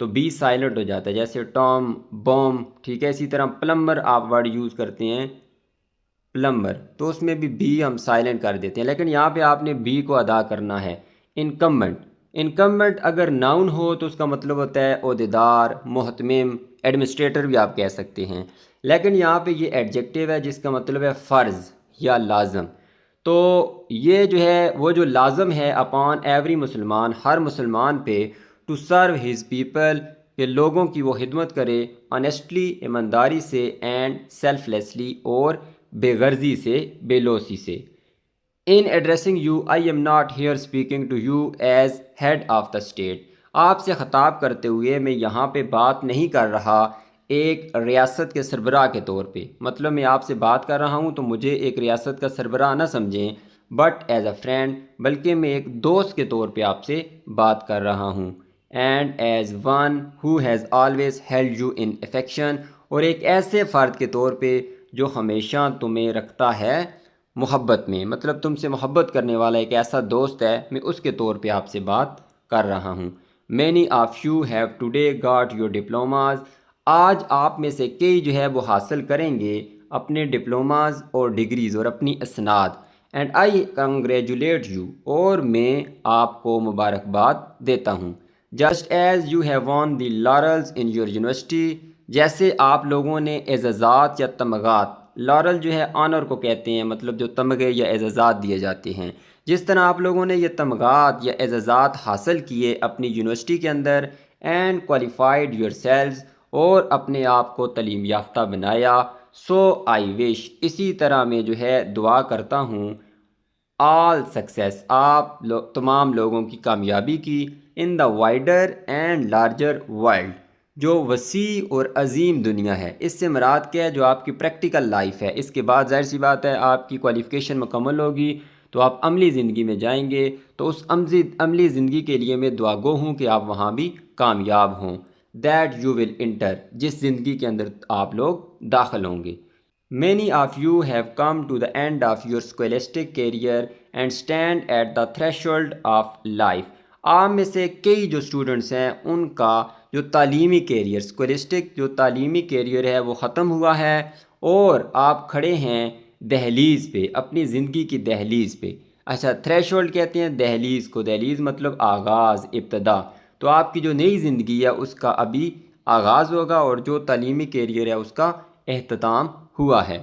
تو be silent ہو جاتا ہے، جیسے ٹام، بوم، ٹھیک ہے۔ اسی طرح پلمبر آپ ورڈ یوز کرتے ہیں، پلمبر، تو اس میں بھی بی ہم سائلنٹ کر دیتے ہیں، لیکن یہاں پہ آپ نے بی کو ادا کرنا ہے۔ انکمبنٹ، انکمبنٹ اگر ناؤن ہو تو اس کا مطلب ہوتا ہے عہدیدار، محتمم، ایڈمنسٹریٹر بھی آپ کہہ سکتے ہیں، لیکن یہاں پہ یہ ایڈجیکٹیو ہے جس کا مطلب ہے فرض یا لازم۔ تو یہ جو ہے وہ جو لازم ہے اپان ایوری مسلمان، ہر مسلمان پہ، ٹو سرو ہز پیپل، کہ لوگوں کی وہ خدمت کرے، آنیسٹلی، ایمانداری سے، اینڈ سیلف لیسلی، اور بے غرضی سے، بے لوسی سے۔ In addressing you I am not here speaking to you as head of the state, آپ سے خطاب کرتے ہوئے میں یہاں پہ بات نہیں کر رہا ایک ریاست کے سربراہ کے طور پہ، مطلب میں آپ سے بات کر رہا ہوں تو مجھے ایک ریاست کا سربراہ نہ سمجھیں، بٹ ایز اے فرینڈ، بلکہ میں ایک دوست کے طور پہ آپ سے بات کر رہا ہوں، and as one who has always held you in affection, اور ایک ایسے فرد کے طور پہ جو ہمیشہ تمہیں رکھتا ہے محبت میں، مطلب تم سے محبت کرنے والا ایک ایسا دوست ہے، میں اس کے طور پہ آپ سے بات کر رہا ہوں۔ Many of you have today got your diplomas, آج آپ میں سے کئی جو ہے وہ حاصل کریں گے اپنے ڈپلوماز اور ڈگریز اور اپنی اسناد، اینڈ آئی کنگریچولیٹ یو، اور میں آپ کو مبارکباد دیتا ہوں، just as you have won the laurels in your university, جیسے آپ لوگوں نے اعزازات یا تمغات، لارل جو ہے آنر کو کہتے ہیں، مطلب جو تمغے یا اعزازات دیے جاتے ہیں، جس طرح آپ لوگوں نے یہ تمغات یا اعزازات حاصل کیے اپنی یونیورسٹی کے اندر، اینڈ کوالیفائڈ یور سیلز، اور اپنے آپ کو تعلیم یافتہ بنایا، سو آئی وش، اسی طرح میں جو ہے دعا کرتا ہوں، آل سکسیس، آپ تمام لوگوں کی کامیابی کی، ان دا وائڈر اینڈ لارجر ورلڈ، جو وسیع اور عظیم دنیا ہے۔ اس سے مراد کیا ہے؟ جو آپ کی پریکٹیکل لائف ہے، اس کے بعد ظاہر سی بات ہے آپ کی کوالیفیکیشن مکمل ہوگی تو آپ عملی زندگی میں جائیں گے، تو اس عملی زندگی کے لیے میں دعا گو ہوں کہ آپ وہاں بھی کامیاب ہوں، دیٹ یو ول انٹر، جس زندگی کے اندر آپ لوگ داخل ہوں گے۔ Many of you have come to the end of your scholastic career and stand at the threshold of life، آپ میں سے کئی جو اسٹوڈنٹس ہیں ان کا جو تعلیمی کیریئر، اسکولسٹک جو تعلیمی کیریئر ہے وہ ختم ہوا ہے، اور آپ کھڑے ہیں دہلیز پہ، اپنی زندگی کی دہلیز پہ۔ اچھا، تھریشولڈ کہتے ہیں دہلیز کو، دہلیز مطلب آغاز، ابتدا، تو آپ کی جو نئی زندگی ہے اس کا ابھی آغاز ہوگا، اور جو تعلیمی کیریئر ہے اس کا اختتام ہوا ہے۔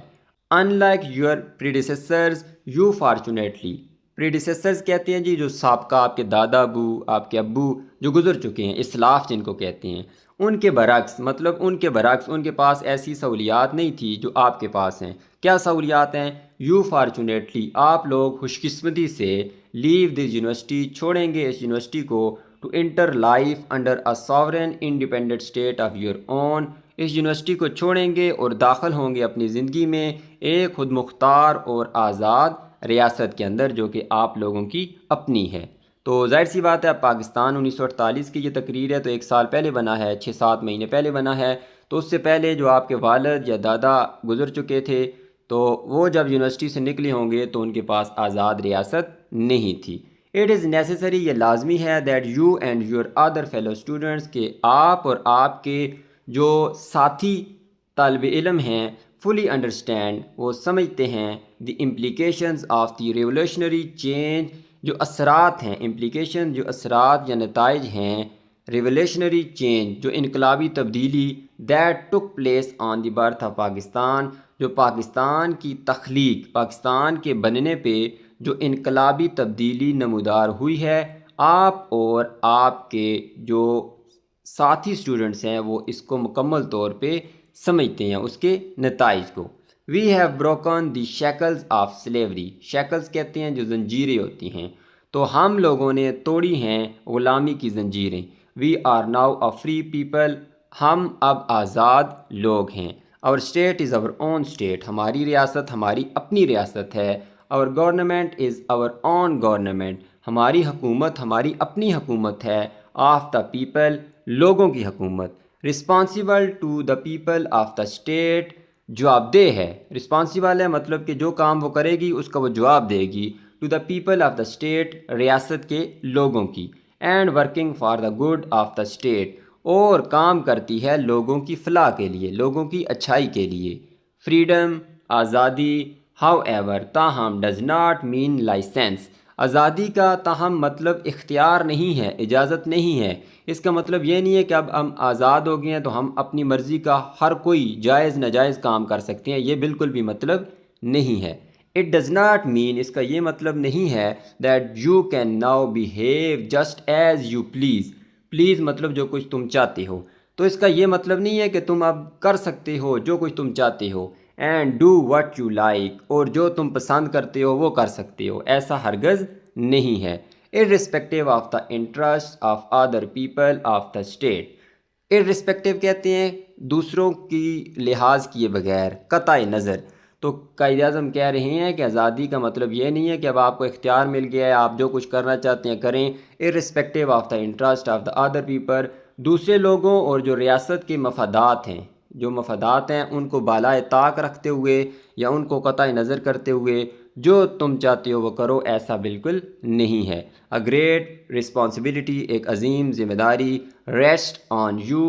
Unlike your predecessors you fortunately, predecessors کہتے ہیں جی جو سابقہ آپ کے دادا ابو، آپ کے ابو جو گزر چکے ہیں، اسلاف جن کو کہتے ہیں، ان کے برعکس، مطلب ان کے برعکس ان کے پاس ایسی سہولیات نہیں تھی جو آپ کے پاس ہیں۔ کیا سہولیات ہیں؟ یو فارچونیٹلی، آپ لوگ خوش قسمتی سے، لیو دس یونیورسٹی، چھوڑیں گے اس یونیورسٹی کو، to enter life under a sovereign independent state of your own, اس یونیورسٹی کو چھوڑیں گے اور داخل ہوں گے اپنی زندگی میں ایک خود مختار اور آزاد ریاست کے اندر جو کہ آپ لوگوں کی اپنی ہے۔ تو ظاہر سی بات ہے، پاکستان 1948 کی یہ تقریر ہے تو ایک سال پہلے بنا ہے، 6-7 مہینے پہلے بنا ہے، تو اس سے پہلے جو آپ کے والد یا دادا گزر چکے تھے تو وہ جب یونیورسٹی سے نکلے ہوں گے تو ان کے پاس آزاد ریاست نہیں تھی۔ اٹ از نیسیسری، یہ لازمی ہے، that you and your other fellow students, کہ آپ اور آپ کے جو ساتھی طالب علم ہیں، فلی انڈرسٹینڈ، وہ سمجھتے ہیں، the implications of the revolutionary change, جو اثرات ہیں، امپلیکیشن جو اثرات یا نتائج ہیں، ریولیوشنری چینج جو انقلابی تبدیلی، that took place on the birth of Pakistan, جو پاکستان کی تخلیق، پاکستان کے بننے پہ جو انقلابی تبدیلی نمودار ہوئی ہے، آپ اور آپ کے جو ساتھی اسٹوڈنٹس ہیں وہ اس کو مکمل طور پہ سمجھتے ہیں، اس کے نتائج کو۔ We have broken the shackles of slavery, shackles کہتے ہیں جو زنجیریں ہوتی ہیں، تو ہم لوگوں نے توڑی ہیں غلامی کی زنجیریں۔ We are now a free people, ہم اب آزاد لوگ ہیں۔ اور state is our own state, ہماری ریاست ہماری اپنی ریاست ہے۔ اور government is our own government, ہماری حکومت ہماری اپنی حکومت ہے۔ آف دا پیپل، لوگوں کی حکومت۔ Responsible to the people of the state, جواب دہ ہے، رسپانسیبل ہے مطلب کہ جو کام وہ کرے گی اس کا وہ جواب دے گی، to the people of the state, ریاست کے لوگوں کی، and working for the good of the state, اور کام کرتی ہے لوگوں کی فلاح کے لیے، لوگوں کی اچھائی کے لیے۔ فریڈم آزادی، ہاؤ ایور تاہم ڈز ناٹ مین لائسنس، آزادی کا تاہم مطلب اختیار نہیں ہے، اجازت نہیں ہے۔ اس کا مطلب یہ نہیں ہے کہ اب ہم آزاد ہو گئے ہیں تو ہم اپنی مرضی کا ہر کوئی جائز ناجائز کام کر سکتے ہیں، یہ بالکل بھی مطلب نہیں ہے۔ اٹ ڈز ناٹ مین، اس کا یہ مطلب نہیں ہے that you can now behave just as you please, please مطلب جو کچھ تم چاہتے ہو، تو اس کا یہ مطلب نہیں ہے کہ تم اب کر سکتے ہو جو کچھ تم چاہتے ہو، and do what you like, اور جو تم پسند کرتے ہو وہ کر سکتے ہو، ایسا ہرگز نہیں ہے۔ irrespective of the interest of other people of the state, irrespective کہتے ہیں دوسروں کی لحاظ کیے بغیر، قطع نظر۔ تو قائد اعظم کہہ رہے ہیں کہ آزادی کا مطلب یہ نہیں ہے کہ اب آپ کو اختیار مل گیا ہے، آپ جو کچھ کرنا چاہتے ہیں کریں، irrespective of the interest of the other people, دوسرے لوگوں اور جو ریاست کے مفادات ہیں، جو مفادات ہیں ان کو بالائے طاق رکھتے ہوئے یا ان کو قطع نظر کرتے ہوئے جو تم چاہتے ہو وہ کرو، ایسا بالکل نہیں ہے۔ اے گریٹ رسپانسبلٹی، ایک عظیم ذمہ داری، ریسٹ آن یو،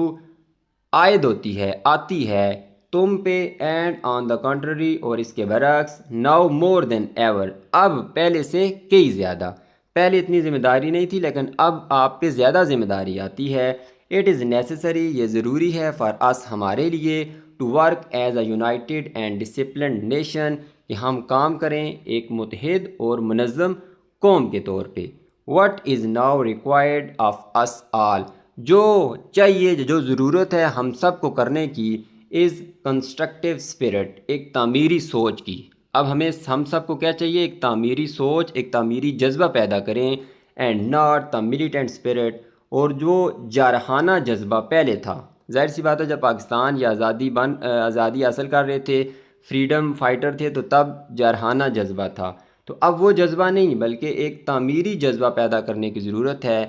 عائد ہوتی ہے، آتی ہے تم پہ، اینڈ آن دا کنٹری، اور اس کے برعکس، ناؤ مور دین ایور، اب پہلے سے کئی زیادہ، پہلے اتنی ذمہ داری نہیں تھی لیکن اب آپ پہ زیادہ ذمہ داری آتی ہے۔ اٹ از نیسیسری، یہ ضروری ہے، فار اس، ہمارے لیے، to work as a united and disciplined nation, کہ ہم کام کریں ایک متحد اور منظم قوم کے طور پہ۔ What is now required of us all, جو چاہیے، جو ضرورت ہے ہم سب کو کرنے کی، از کنسٹرکٹیو اسپرٹ، ایک تعمیری سوچ کی۔ اب ہم سب کو کیا چاہیے؟ ایک تعمیری سوچ، ایک تعمیری جذبہ پیدا کریں، and not the militant spirit, اور جو جارحانہ جذبہ پہلے تھا۔ ظاہر سی بات ہے جب پاکستان یہ آزادی حاصل کر رہے تھے، فریڈم فائٹر تھے، تو تب جارحانہ جذبہ تھا، تو اب وہ جذبہ نہیں بلکہ ایک تعمیری جذبہ پیدا کرنے کی ضرورت ہے۔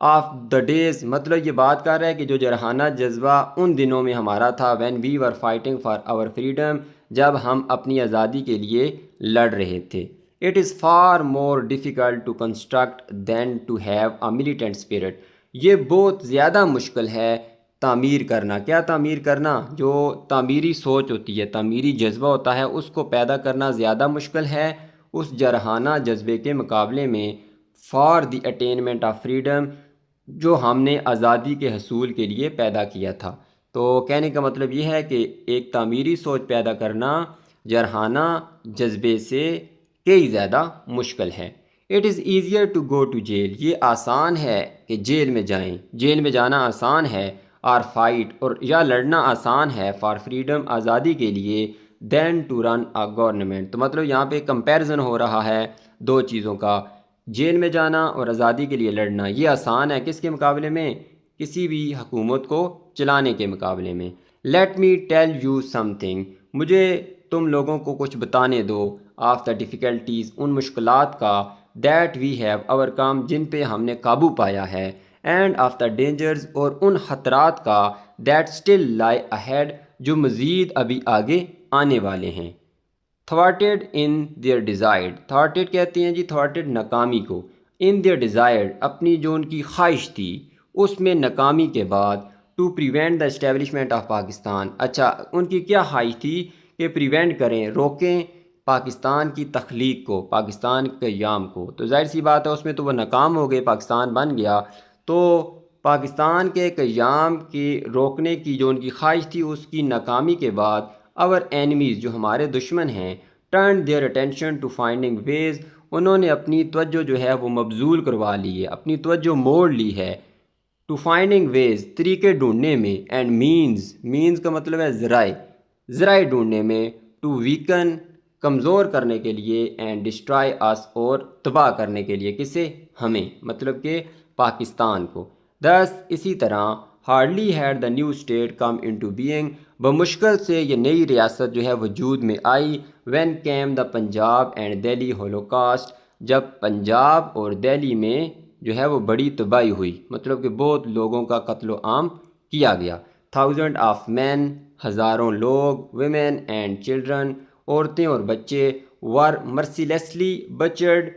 آف دا ڈیز، مطلب یہ بات کر رہا ہے کہ جو جارحانہ جذبہ ان دنوں میں ہمارا تھا، when we were fighting for our freedom, جب ہم اپنی آزادی کے لیے لڑ رہے تھے۔ It is far more difficult to construct than to have a militant spirit, یہ بہت زیادہ مشکل ہے تعمیر کرنا۔ کیا تعمیر کرنا؟ جو تعمیری سوچ ہوتی ہے، تعمیری جذبہ ہوتا ہے، اس کو پیدا کرنا زیادہ مشکل ہے اس جارحانہ جذبے کے مقابلے میں، for the attainment of freedom, جو ہم نے آزادی کے حصول کے لیے پیدا کیا تھا۔ تو کہنے کا مطلب یہ ہے کہ ایک تعمیری سوچ پیدا کرنا جارحانہ جذبے سے کئی زیادہ مشکل ہے۔ It is easier to go to jail, یہ آسان ہے کہ جیل میں جائیں، جیل میں جانا آسان ہے، آر فائٹ، اور یا لڑنا آسان ہے، فار فریڈم، آزادی کے لیے، دین ٹو رن اے گورنمنٹ۔ تو مطلب یہاں پہ کمپیریزن ہو رہا ہے دو چیزوں کا، جیل میں جانا اور آزادی کے لیے لڑنا، یہ آسان ہے کس کے مقابلے میں؟ کسی بھی حکومت کو چلانے کے مقابلے میں۔ Let me tell you some thing, مجھے تم لوگوں کو کچھ بتانے دو، آف دا ڈیفیکلٹیز، ان مشکلات کا، دیٹ وی ہیو اوور کم، جن پہ ہم نے قابو پایا ہے، اینڈ آف دا ڈینجرز، اور ان خطرات کا، دیٹ اسٹل لائی اہیڈ، جو مزید ابھی آگے آنے والے ہیں۔ تھواٹڈ ان دیئر ڈیزائرڈ، تھواٹڈ کہتے ہیں جی تھواٹڈ ناکامی کو، ان دیئر ڈیزائرڈ، اپنی جو ان کی خواہش تھی اس میں ناکامی کے بعد، to prevent the establishment of Pakistan, اچھا ان کی کیا خواہش تھی؟ کہ پریونٹ کریں، روکیں پاکستان کی تخلیق کو، پاکستان کے قیام کو۔ تو ظاہر سی بات ہے اس میں تو وہ ناکام ہو گئے، پاکستان بن گیا، تو پاکستان کے قیام کی روکنے کی جو ان کی خواہش تھی، اس کی ناکامی کے بعد، اور اینیمیز، جو ہمارے دشمن ہیں، turn their attention to finding ways, انہوں نے اپنی توجہ جو ہے وہ مبذول کروا لی ہے، اپنی توجہ موڑ لی ہے، ٹو فائنڈنگ ویز، طریقے ڈھونڈنے میں، اینڈ مینز، مینز کا مطلب ہے ذرائع، ذرائع ڈھونڈنے میں، ٹو ویکن، کمزور کرنے کے لیے، اینڈ ڈسٹرائی اس، اور تباہ کرنے کے لیے، کسے؟ ہمیں، مطلب کہ پاکستان کو۔ دس، اسی طرح، hardly had the new state come into being, بمشکل سے یہ نئی ریاست جو ہے وجود میں آئی، when came the Punjab and Delhi holocaust, جب پنجاب اور دہلی میں جو ہے وہ بڑی تباہی ہوئی، مطلب کہ بہت لوگوں کا قتل و عام کیا گیا۔ تھاؤزنڈ آف مین، ہزاروں لوگ، ویمن اینڈ چلڈرن، عورتیں اور بچے، ور مرسیلیسلی بچرڈ،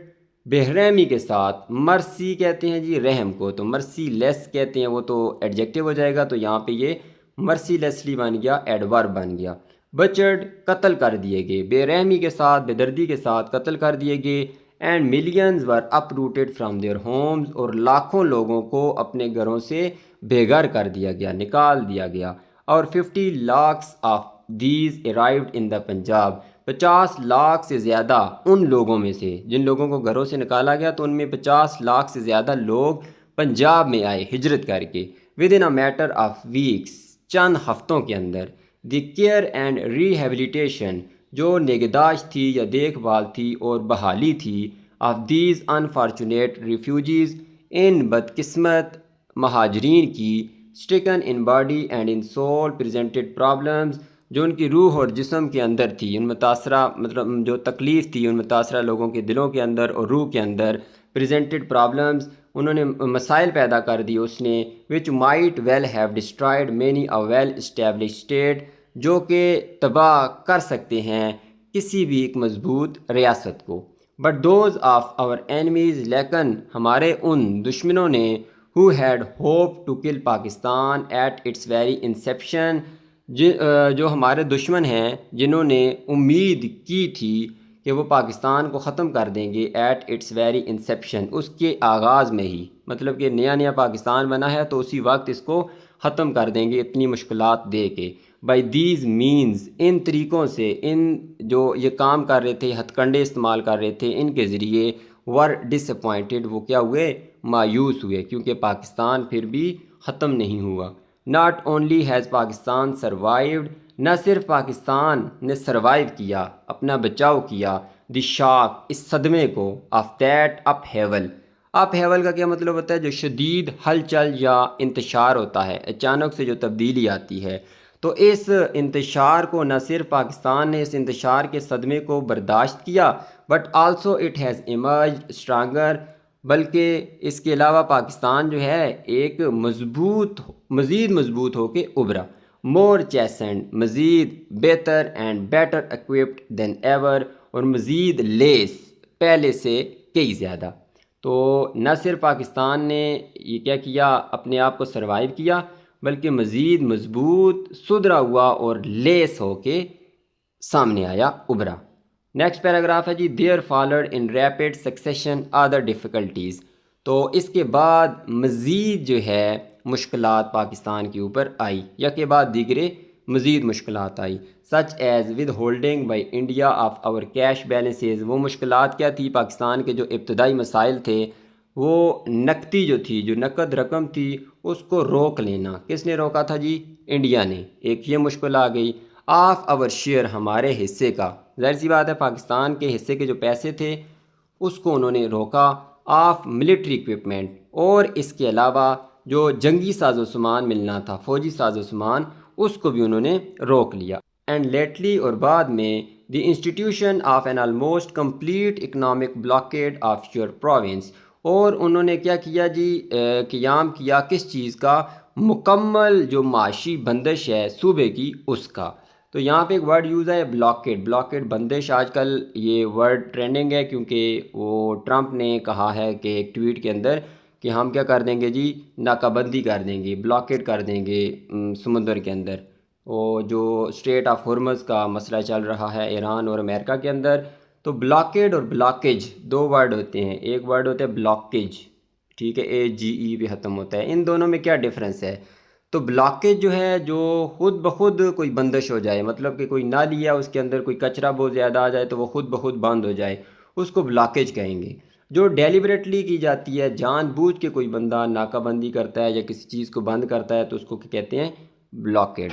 بے رحمی کے ساتھ، مرسی کہتے ہیں جی رحم کو، تو مرسی لیس کہتے ہیں، وہ تو ایڈجیکٹو ہو جائے گا، تو یہاں پہ یہ مرسی لیسلی بن گیا، ایڈورب بن گیا۔ بچرڈ قتل کر دیے گئے، بے رحمی کے ساتھ، بے دردی کے ساتھ قتل کر دیے گئے۔ And millions were uprooted from their homes, اور لاکھوں لوگوں کو اپنے گھروں سے بے گھر کر دیا گیا، نکال دیا گیا۔ اور 50 لاکس آف دیز ارائیوڈ ان دا پنجاب، 50 لاکھ سے زیادہ ان لوگوں میں سے جن لوگوں کو گھروں سے نکالا گیا، تو ان میں 50 لاکھ سے زیادہ لوگ پنجاب میں آئے ہجرت کر کے۔ With in a matter of weeks, چند ہفتوں کے اندر۔ دی کیئر اینڈ ریہیبلیٹیشن، جو نگہداشت تھی یا دیکھ بھال تھی اور بحالی تھی، آف دیز انفارچونیٹ ریفیوجیز، ان بدقسمت مہاجرین کی، stricken in body and in soul presented problems, جو ان کی روح اور جسم کے اندر تھی، ان متاثرہ مطلب جو تکلیف تھی ان متاثرہ لوگوں کے دلوں کے اندر اور روح کے اندر، پریزنٹڈ پرابلمز، انہوں نے مسائل پیدا کر دی اس نے، which might well have destroyed many a well establish state, جو کہ تباہ کر سکتے ہیں کسی بھی ایک مضبوط ریاست کو۔ But those of our enemies, لیکن ہمارے ان دشمنوں نے، who had hoped to kill Pakistan at its very inception، جو ہمارے دشمن ہیں جنہوں نے امید کی تھی کہ وہ پاکستان کو ختم کر دیں گے ایٹ اٹس ویری انسیپشن، اس کے آغاز میں ہی، مطلب کہ نیا نیا پاکستان بنا ہے تو اسی وقت اس کو ختم کر دیں گے اتنی مشکلات دے کے۔ بائی دیز مینز، ان طریقوں سے، ان جو یہ کام کر رہے تھے، ہتھ کنڈے استعمال کر رہے تھے، ان کے ذریعے ور ڈس اپوائنٹڈ، وہ کیا ہوئے، مایوس ہوئے، کیونکہ پاکستان پھر بھی ختم نہیں ہوا۔ ناٹ اونلی ہیز پاکستان سروائیوڈ، نہ صرف پاکستان نے سروائیو کیا، اپنا بچاؤ کیا، دی شاک، اس صدمے کو، آف دیٹ اپ ہیول۔ اپ ہیول کا کیا مطلب ہوتا ہے؟ جو شدید ہلچل یا انتشار ہوتا ہے، اچانک سے جو تبدیلی آتی ہے، تو اس انتشار کو نہ صرف پاکستان نے اس انتشار کے صدمے کو برداشت کیا، but also it has emerged stronger, بلکہ اس کے علاوہ پاکستان جو ہے ایک مزید مضبوط ہو کے ابھرا۔ مور چیسنڈ، مزید بہتر، and better occupied than ever, اور مزید لیس، پہلے سے کئی زیادہ۔ تو نہ صرف پاکستان نے یہ کیا کیا، اپنے آپ کو سروائیو کیا، بلکہ مزید مضبوط، سدھرا ہوا اور لیس ہو کے سامنے آیا، ابھرا۔ نیکسٹ پیراگراف ہے جی، there followed in rapid succession other difficulties, تو اس کے بعد مزید جو ہے مشکلات پاکستان کے اوپر آئی، یا کے بعد دیگرے مزید مشکلات آئی، such as withholding by India of our cash balances. وہ مشکلات کیا تھی؟ پاکستان کے جو ابتدائی مسائل تھے، وہ نقدی جو تھی، جو نقد رقم تھی، اس کو روک لینا۔ کس نے روکا تھا جی؟ انڈیا نے۔ ایک یہ مشکل آ گئی۔ آف آور شیئر، ہمارے حصے کا، ظاہر سی بات ہے پاکستان کے حصے کے جو پیسے تھے اس کو انہوں نے روکا۔ آف ملٹری اکوپمنٹ، اور اس کے علاوہ جو جنگی ساز و سامان ملنا تھا، فوجی ساز و سامان، اس کو بھی انہوں نے روک لیا۔ اینڈ لیٹلی، اور بعد میں، the institution of an almost complete economic blockade of your province, اور انہوں نے کیا کیا جی، قیام کیا کس چیز کا؟ مکمل جو معاشی بندش ہے صوبے کی، اس کا۔ تو یہاں پہ ایک ورڈ یوز ہے بلاکیڈ، بلاکیڈ بندش، آج کل یہ ورڈ ٹرینڈنگ ہے، کیونکہ وہ ٹرمپ نے کہا ہے کہ ایک ٹویٹ کے اندر کہ ہم کیا کر دیں گے جی، ناکہ بندی کر دیں گے، بلاکیڈ کر دیں گے سمندر کے اندر۔ وہ جو اسٹریٹ آف ہرمز کا مسئلہ چل رہا ہے ایران اور امریکہ کے اندر، تو بلاکیڈ اور بلاکیج دو ورڈ ہوتے ہیں، ایک ورڈ ہوتا ہے بلاکیج، ٹھیک ہے، AGE پہ ختم ہوتا ہے۔ ان دونوں میں کیا ڈفرینس ہے؟ تو بلاکیج جو ہے، جو خود بخود کوئی بندش ہو جائے، مطلب کہ کوئی نہ لیا، اس کے اندر کوئی کچرا بہت زیادہ آ جائے تو وہ خود بخود بند ہو جائے، اس کو بلاکیج کہیں گے۔ جو ڈیلیبریٹلی کی جاتی ہے، جان بوجھ کے کوئی بندہ ناکہ بندی کرتا ہے یا کسی چیز کو بند کرتا ہے، تو اس کو کیا کہتے ہیں؟ Blockade.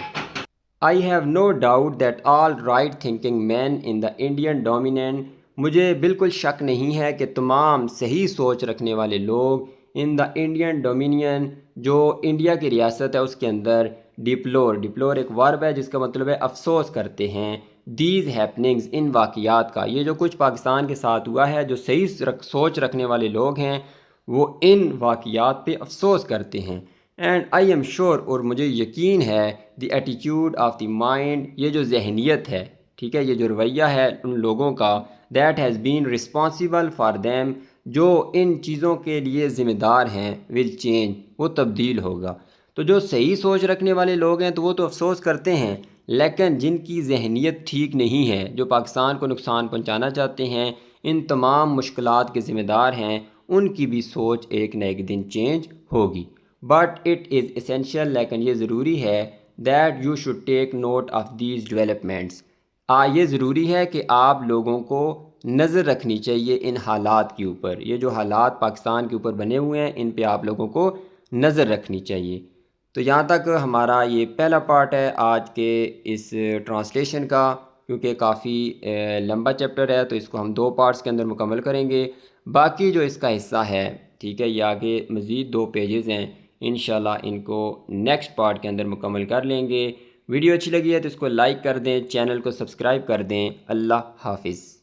I have no doubt that all right thinking men in the Indian dominion, مجھے بالکل شک نہیں ہے کہ تمام صحیح سوچ رکھنے والے لوگ ان دا انڈین ڈومینین، جو انڈیا کی ریاست ہے اس کے اندر، ڈپلور ایک ورب ہے جس کا مطلب ہے افسوس کرتے ہیں، دیز ہیپننگز، ان واقعات کا، یہ جو کچھ پاکستان کے ساتھ ہوا ہے، جو صحیح سوچ رکھنے والے لوگ ہیں وہ ان واقعات پہ افسوس کرتے ہیں۔ اینڈ آئی ایم شیور، اور مجھے یقین ہے، the attitude of the mind, یہ جو ذہنیت ہے، ٹھیک ہے، یہ جو رویہ ہے ان لوگوں کا، that has been responsible for them, جو ان چیزوں کے لیے ذمہ دار ہیں ول چینج، وہ تبدیل ہوگا۔ تو جو صحیح سوچ رکھنے والے لوگ ہیں تو وہ تو افسوس کرتے ہیں، لیکن جن کی ذہنیت ٹھیک نہیں ہے، جو پاکستان کو نقصان پہنچانا چاہتے ہیں، ان تمام مشکلات کے ذمہ دار ہیں، ان کی بھی سوچ ایک نہ ایک دن چینج ہوگی۔ بٹ اٹ از اسینشیل، لیکن یہ ضروری ہے that you should take note of these developments, یہ ضروری ہے کہ آپ لوگوں کو نظر رکھنی چاہیے ان حالات کے اوپر۔ یہ جو حالات پاکستان کے اوپر بنے ہوئے ہیں، ان پہ آپ لوگوں کو نظر رکھنی چاہیے۔ تو یہاں تک ہمارا یہ پہلا پارٹ ہے آج کے اس ٹرانسلیشن کا، کیونکہ کافی لمبا چیپٹر ہے تو اس کو ہم 2 پارٹس کے اندر مکمل کریں گے۔ باقی جو اس کا حصہ ہے، ٹھیک ہے، یہ آگے مزید 2 پیجز ہیں، انشاءاللہ ان کو نیکسٹ پارٹ کے اندر مکمل کر لیں گے۔ ویڈیو اچھی لگی ہے تو اس کو لائک کر دیں، چینل کو سبسکرائب کر دیں۔ اللہ حافظ۔